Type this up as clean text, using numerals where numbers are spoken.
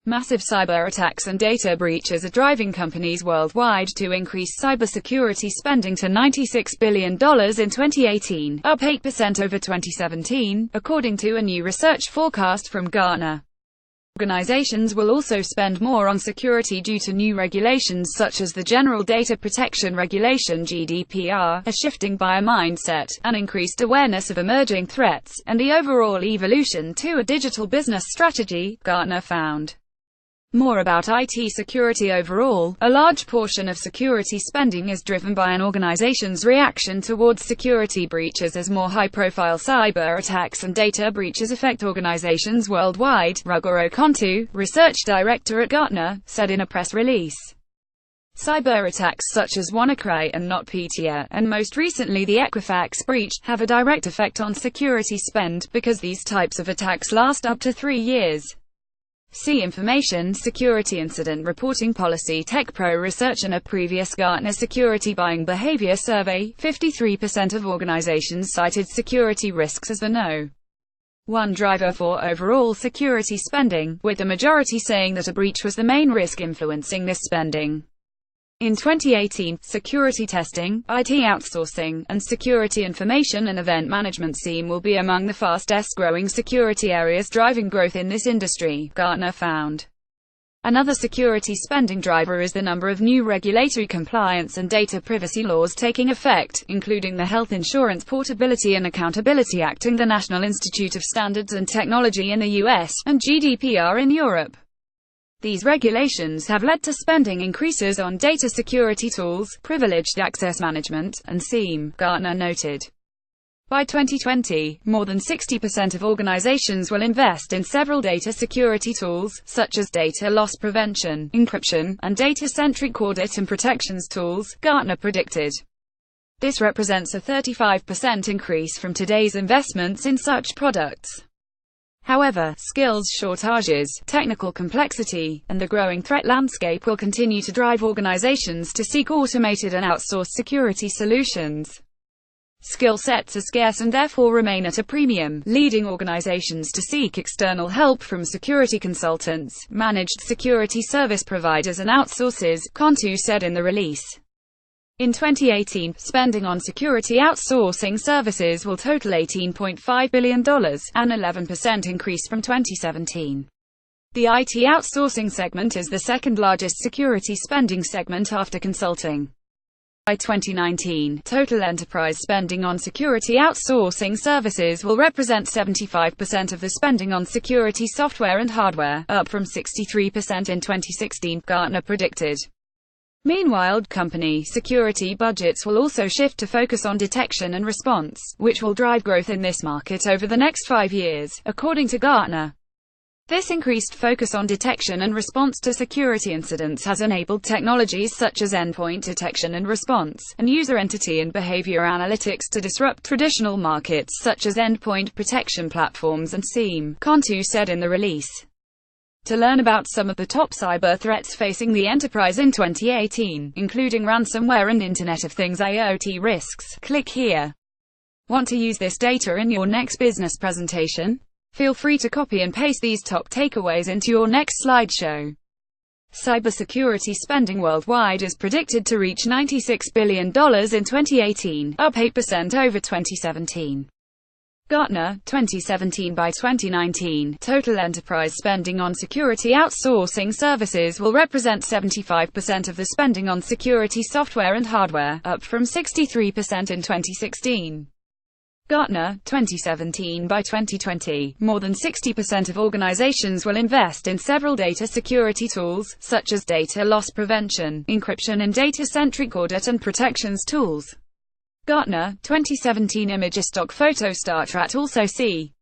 Massive cyber attacks and data breaches are driving companies worldwide to increase cybersecurity spending to $96 billion in 2018, up 8% over 2017, according to a new research forecast from Gartner. Organizations will also spend more on security due to new regulations such as the General Data Protection Regulation (GDPR), a shifting buyer mindset, an increased awareness of emerging threats, and the overall evolution to a digital business strategy, Gartner found. More about IT security overall. A large portion of security spending is driven by an organization's reaction towards security breaches as more high-profile cyber attacks and data breaches affect organizations worldwide, Ruggiero Contu, research director at Gartner, said in a press release. Cyber attacks such as WannaCry and NotPetya, and most recently the Equifax breach, have a direct effect on security spend, because these types of attacks last up to 3 years. See Information Security Incident Reporting Policy. TechPro research in a previous Gartner Security Buying Behavior Survey, 53% of organizations cited security risks as the No. 1 driver for overall security spending, with the majority saying that a breach was the main risk influencing this spending. In 2018, security testing, IT outsourcing, and security information and event management will be among the fastest-growing security areas driving growth in this industry, Gartner found. Another security spending driver is the number of new regulatory compliance and data privacy laws taking effect, including the Health Insurance Portability and Accountability Act and the National Institute of Standards and Technology in the US, and GDPR in Europe. These regulations have led to spending increases on data security tools, privileged access management, and SIEM, Gartner noted. By 2020, more than 60% of organizations will invest in several data security tools, such as data loss prevention, encryption, and data-centric audit and protections tools, Gartner predicted. This represents a 35% increase from today's investments in such products. However, skills shortages, technical complexity, and the growing threat landscape will continue to drive organizations to seek automated and outsourced security solutions. Skill sets are scarce and therefore remain at a premium, leading organizations to seek external help from security consultants, managed security service providers and outsourcers, Contu said in the release. In 2018, spending on security outsourcing services will total $18.5 billion, an 11% increase from 2017. The IT outsourcing segment is the second largest security spending segment after consulting. By 2019, total enterprise spending on security outsourcing services will represent 75% of the spending on security software and hardware, up from 63% in 2016, Gartner predicted. Meanwhile, company security budgets will also shift to focus on detection and response, which will drive growth in this market over the next 5 years, according to Gartner. This increased focus on detection and response to security incidents has enabled technologies such as endpoint detection and response, and user entity and behavior analytics to disrupt traditional markets such as endpoint protection platforms and SIEM, Contu said in the release. To learn about some of the top cyber threats facing the enterprise in 2018, including ransomware and Internet of Things IoT risks, click here. Want to use this data in your next business presentation? Feel free to copy and paste these top takeaways into your next slideshow. Cybersecurity spending worldwide is predicted to reach $96 billion in 2018, up 8% over 2017. Gartner, 2017. By 2019, total enterprise spending on security outsourcing services will represent 75% of the spending on security software and hardware, up from 63% in 2016. Gartner, 2017. By 2020, more than 60% of organizations will invest in several data security tools, such as data loss prevention, encryption and data-centric audit and protections tools. Gartner, 2017. Image stock photo StarTrat. Also see